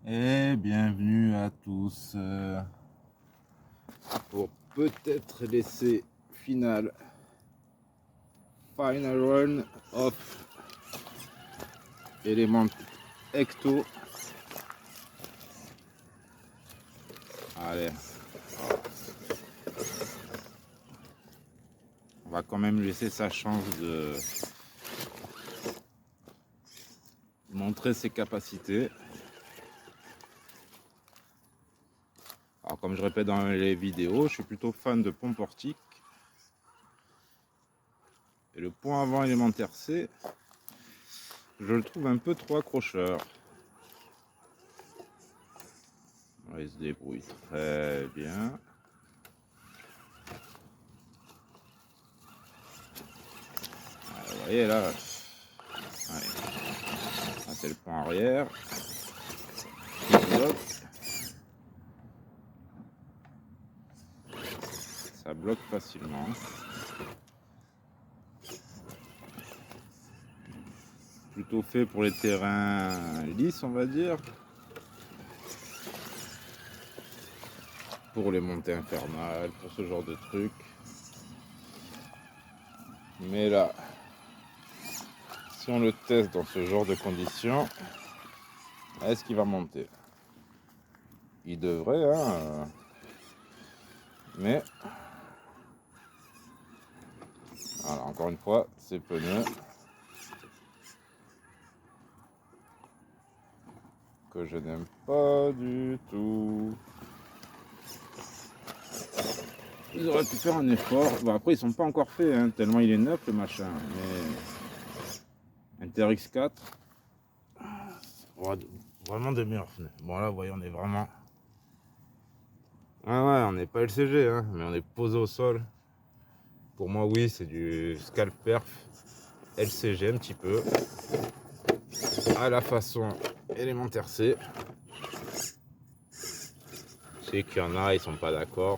Et bienvenue à tous pour peut-être l'essai final run of Element Ecto. Allez, on va quand même laisser sa chance de montrer ses capacités. Alors comme je répète dans les vidéos, je suis plutôt fan de pont portique. Et le pont avant élémentaire C, je le trouve un peu trop accrocheur. Il se débrouille très bien. Vous voyez là, allez. Ça c'est le pont arrière. Ça bloque facilement. Plutôt fait pour les terrains lisses, on va dire. Pour les montées infernales, pour ce genre de truc. Mais là, si on le teste dans ce genre de conditions, est-ce qu'il va monter? Il devrait, hein. Mais, voilà, encore une fois, ces pneus que je n'aime pas du tout. Ils auraient pu faire un effort. Bon, après, ils sont pas encore faits, hein, tellement il est neuf le machin. Mais Inter X4, vraiment des meilleurs pneus. Bon, là, vous voyez, on est vraiment. Ouais, on n'est pas LCG, hein, mais on est posé au sol. Pour moi, oui, c'est du scalp perf LCG un petit peu. À la façon élémentaire C. Je sais qu'il y en a, ils sont pas d'accord.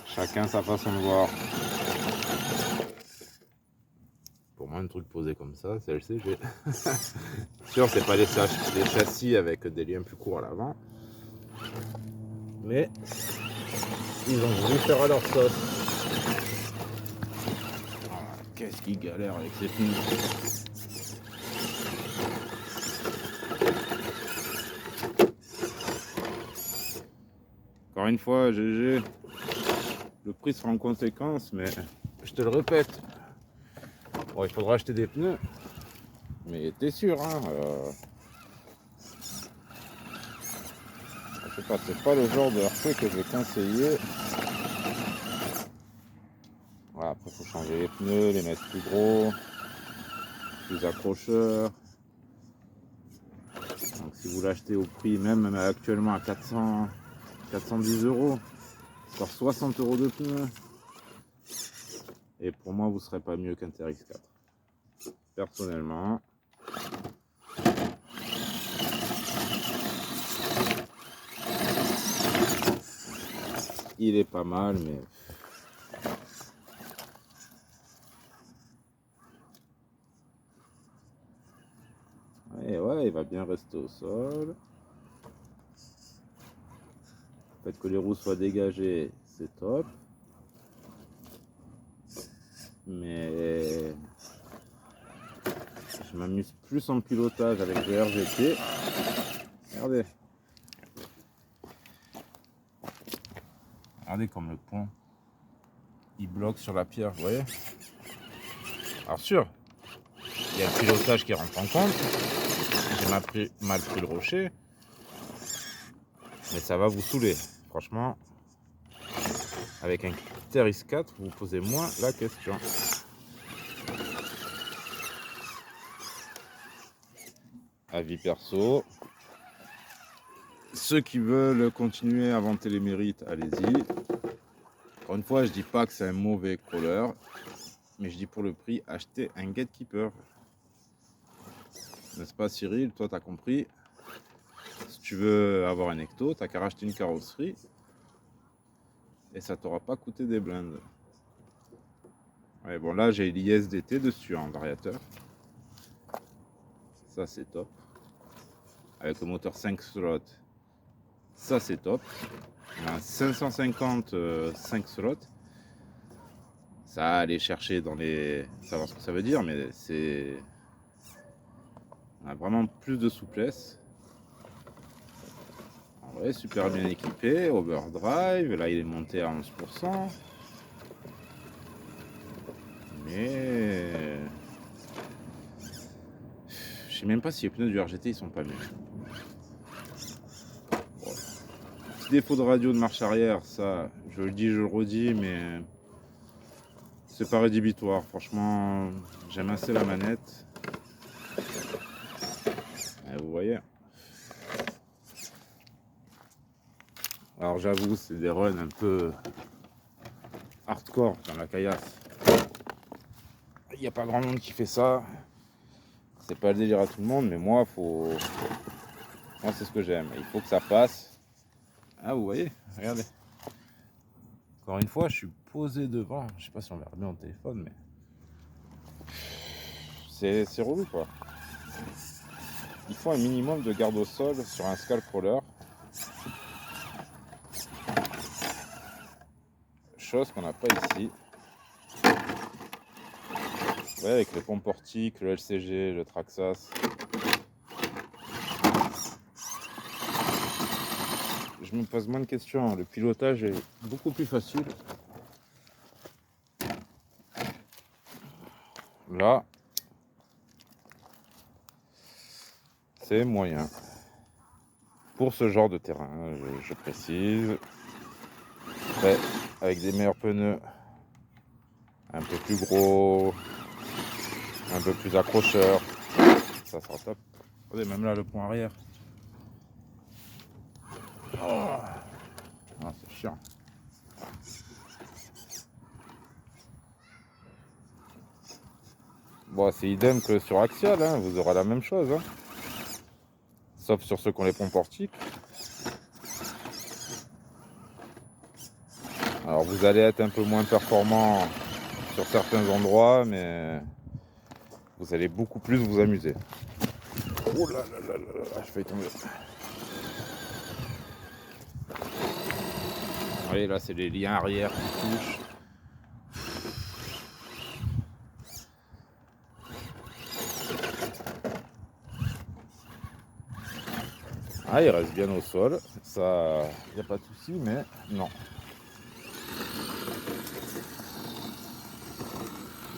Chacun sa façon de voir. Pour moi, un truc posé comme ça, c'est LCG. Sûr, c'est pas des châssis avec des liens plus courts à l'avant. Mais ils ont voulu faire à leur sauce. Oh, qu'est-ce qu'ils galèrent avec ces pneus. Encore une fois, GG, le prix sera en conséquence, mais je te le répète, bon, il faudra acheter des pneus, mais t'es sûr, hein, je sais pas, c'est pas le genre de RC que je vais conseiller. Voilà, après il faut changer les pneus, les mettre plus gros, plus accrocheurs. Donc si vous l'achetez au prix, même actuellement à 410 €, encore 60 € de pneus. Et pour moi, vous serez pas mieux qu'Inter X4. Personnellement. Il est pas mal, mais ouais, il va bien rester au sol. Le fait que les roues soient dégagées, c'est top. Mais je m'amuse plus en pilotage avec le RGT. Regardez. Regardez comme le pont, il bloque sur la pierre, vous voyez. Alors sûr, il y a le pilotage qui rentre en compte. J'ai mal pris le rocher. Mais ça va vous saouler. Franchement, avec un Inter X4, vous vous posez moins la question. Avis perso. Ceux qui veulent continuer à vanter les mérites, allez-y. Encore une fois, je dis pas que c'est un mauvais crawler, mais je dis pour le prix, achetez un Gatekeeper. N'est-ce pas Cyril? Toi, t'as compris. Si tu veux avoir un Ecto, t'as qu'à racheter une carrosserie et ça t'aura pas coûté des blindes. Ouais, bon là, j'ai l'ISDT dessus en variateur. Ça c'est top. Avec le moteur 5 slots, ça c'est top. On a 550 5 slots. Ça va aller chercher dans les... savoir ce que ça veut dire, mais c'est... On a vraiment plus de souplesse. En vrai, super bien équipé, overdrive, là il est monté à 11%. Mais... je sais même pas si les pneus du RGT ils sont pas mieux. Bon. Petit défaut de radio de marche arrière, ça, je le dis, je le redis, mais c'est pas rédhibitoire. Franchement, j'aime assez la manette. Et vous voyez. Alors j'avoue, c'est des runs un peu hardcore dans la caillasse. Il n'y a pas grand monde qui fait ça. C'est pas le délire à tout le monde, mais moi, moi c'est ce que j'aime. Il faut que ça passe. Ah, vous voyez, regardez. Encore une fois, je suis posé devant. Je sais pas si on verra bien au téléphone, mais c'est relou quoi. Il faut un minimum de garde au sol sur un scalp roller. Chose qu'on n'a pas ici. Ouais, avec les pompes portiques, le LCG, le Traxxas. Je me pose moins de questions. Le pilotage est beaucoup plus facile. Là, c'est moyen. Pour ce genre de terrain, je précise. Après, avec des meilleurs pneus, un peu plus gros, un peu plus accrocheurs, ça sera top. Regardez, même là, le pont arrière. Oh, ah, c'est chiant. Bon, c'est idem que sur Axial, hein, vous aurez la même chose. Hein. Sauf sur ceux qui ont les ponts portiques. Alors vous allez être un peu moins performant sur certains endroits, mais vous allez beaucoup plus vous amuser. Oh là là là là là, je vais tomber. Vous voyez là, c'est les liens arrière qui touchent. Ah, il reste bien au sol, ça, il n'y a pas de souci, mais non.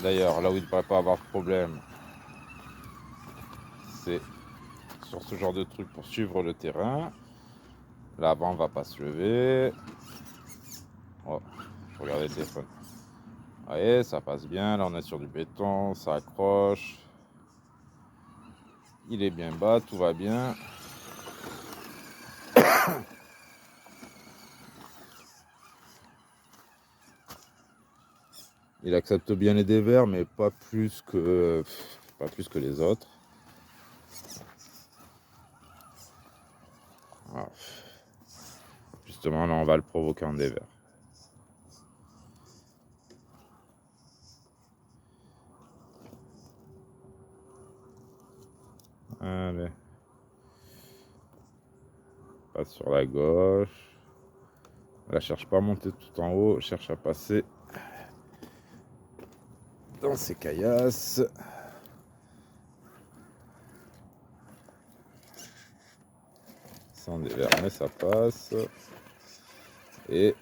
D'ailleurs, là où il ne devrait pas avoir de problème, c'est sur ce genre de truc pour suivre le terrain. L'avant ne va pas se lever. Oh, je regardais le téléphone. Vous voyez, ça passe bien. Là, on est sur du béton, ça accroche. Il est bien bas, tout va bien. Il accepte bien les dévers, mais pas plus que les autres. Voilà. Justement, là, on va le provoquer en dévers. Allez. Passe sur la gauche. Là, cherche pas à monter tout en haut, cherche à passer dans ces caillasses. Sans dévers, mais ça passe. Et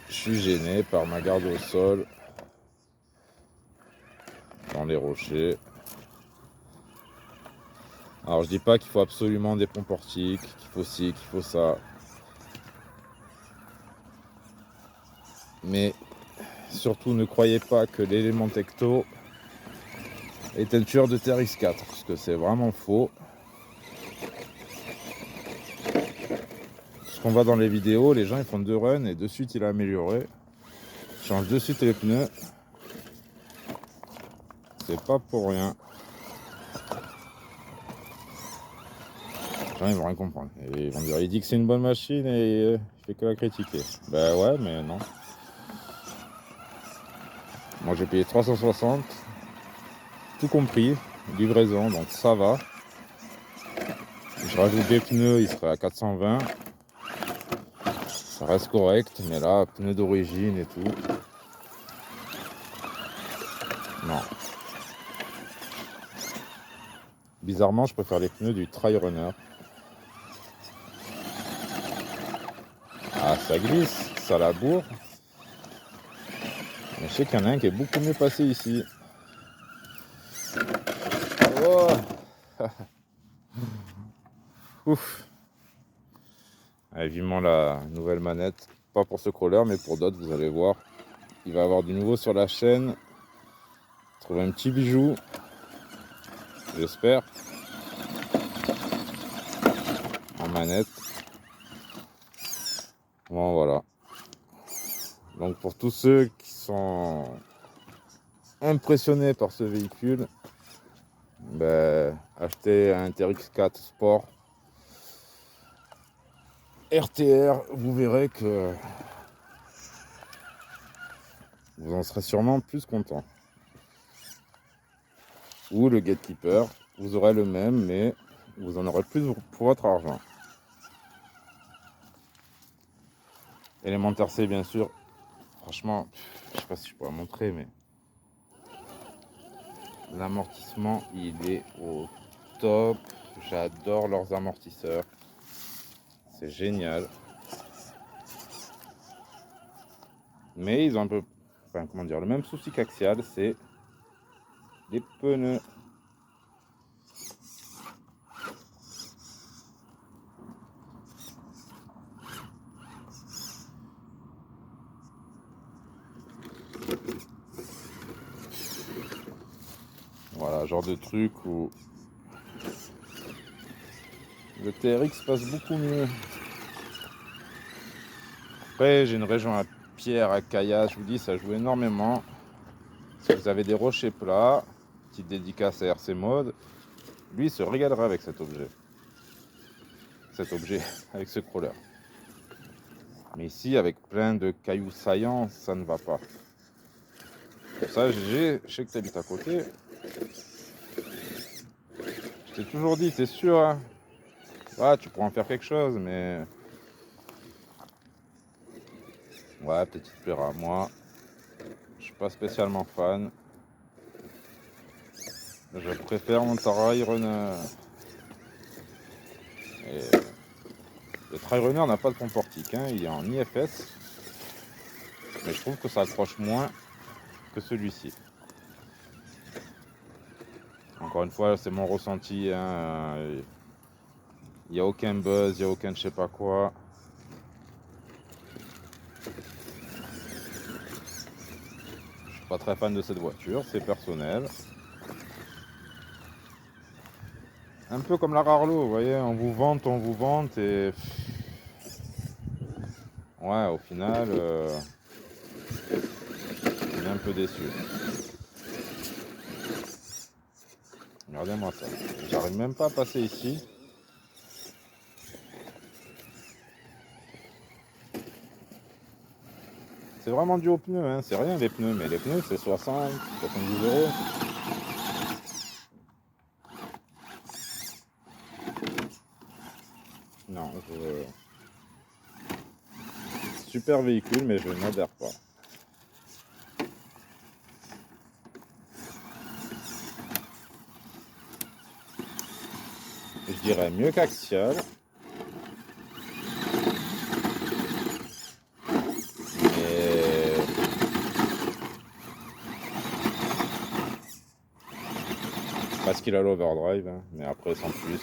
je suis gêné par ma garde au sol dans les rochers. Alors je dis pas qu'il faut absolument des ponts portiques, qu'il faut ci, qu'il faut ça. Mais surtout ne croyez pas que l'élément tecto est un tueur de TRX4, parce que c'est vraiment faux. Ce qu'on voit dans les vidéos, les gens ils font 2 runs et de suite il a amélioré. Ils changent de suite les pneus. C'est pas pour rien. Les gens ils vont rien comprendre. Et ils vont dire, il dit que c'est une bonne machine et il fait que la critiquer. Ben ouais, mais non. Moi j'ai payé 360, tout compris, livraison, donc ça va. Je rajoute des pneus, il serait à 420. Ça reste correct, mais là, pneus d'origine et tout. Non. Bizarrement, je préfère les pneus du Trail Runner. Ah, ça glisse, ça laboure. Mais je sais qu'il y en a un qui est beaucoup mieux passé ici. Oh. Ouf. Allez, vivement la nouvelle manette. Pas pour ce crawler, mais pour d'autres, vous allez voir. Il va y avoir du nouveau sur la chaîne. Trouver un petit bijou. J'espère. En manette. Bon, voilà. Donc pour tous ceux qui sont impressionnés par ce véhicule, ben, achetez un TRX4 Sport RTR, vous verrez que vous en serez sûrement plus content. Ou le Gatekeeper, vous aurez le même, mais vous en aurez plus pour votre argent. Élémentaire C, bien sûr. Franchement, je sais pas si je pourrais montrer, mais l'amortissement, il est au top. J'adore leurs amortisseurs. C'est génial. Mais ils ont un peu, enfin, comment dire, le même souci qu'Axial, c'est les pneus. Voilà, genre de truc où le TRX passe beaucoup mieux. Après, j'ai une région à pierre, à caillasse, je vous dis, ça joue énormément. Si vous avez des rochers plats, petite dédicace à RC Mode, lui il se régalera avec cet objet. Avec ce crawler. Mais ici, avec plein de cailloux saillants, ça ne va pas. Pour ça, GG, je sais que tu habites à côté. Je t'ai toujours dit, t'es sûr, hein, ouais, tu pourras en faire quelque chose, mais ouais, peut-être qu'il te plaira. Moi, je suis pas spécialement fan. Je préfère mon Trail Runner. Et le Trail Runner n'a pas de pont portique, hein, il est en IFS. Mais je trouve que ça accroche moins que celui-ci. Encore une fois, c'est mon ressenti. Hein, il n'y a aucun buzz, il n'y a aucun je sais pas quoi. Je suis pas très fan de cette voiture, c'est personnel. Un peu comme la Rarlo, vous voyez, on vous vante et... Ouais, au final, on est un peu déçu. Regardez-moi ça. J'arrive même pas à passer ici. C'est vraiment dû aux pneus, hein. C'est rien les pneus, mais les pneus c'est 60, 70 euros. Non, super véhicule, mais je n'adhère pas. Je dirais mieux qu'Axial. Mais parce qu'il a l'overdrive, hein. Mais après sans plus.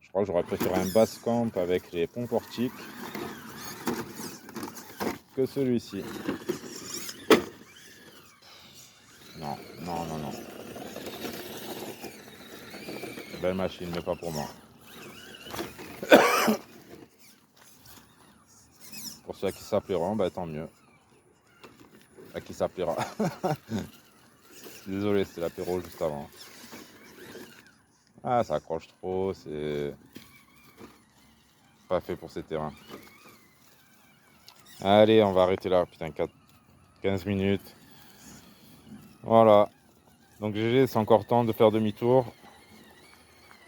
Je crois que j'aurais préféré un bass camp avec les ponts portiques que celui-ci. Non, non, non, non. Belle machine, mais pas pour moi. Pour ceux à qui ça plaira, bah tant mieux. À qui ça plaira. Désolé, c'était l'apéro juste avant. Ah, ça accroche trop, c'est pas fait pour ces terrains. Allez, on va arrêter là, putain, 15 minutes. Voilà. Donc GG, c'est encore temps de faire demi-tour.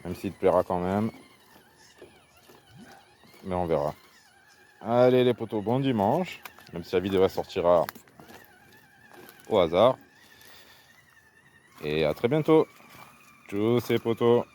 Même s'il te plaira quand même. Mais on verra. Allez les potos, bon dimanche. Même si la vidéo sortira au hasard. Et à très bientôt. Tchuss les potos.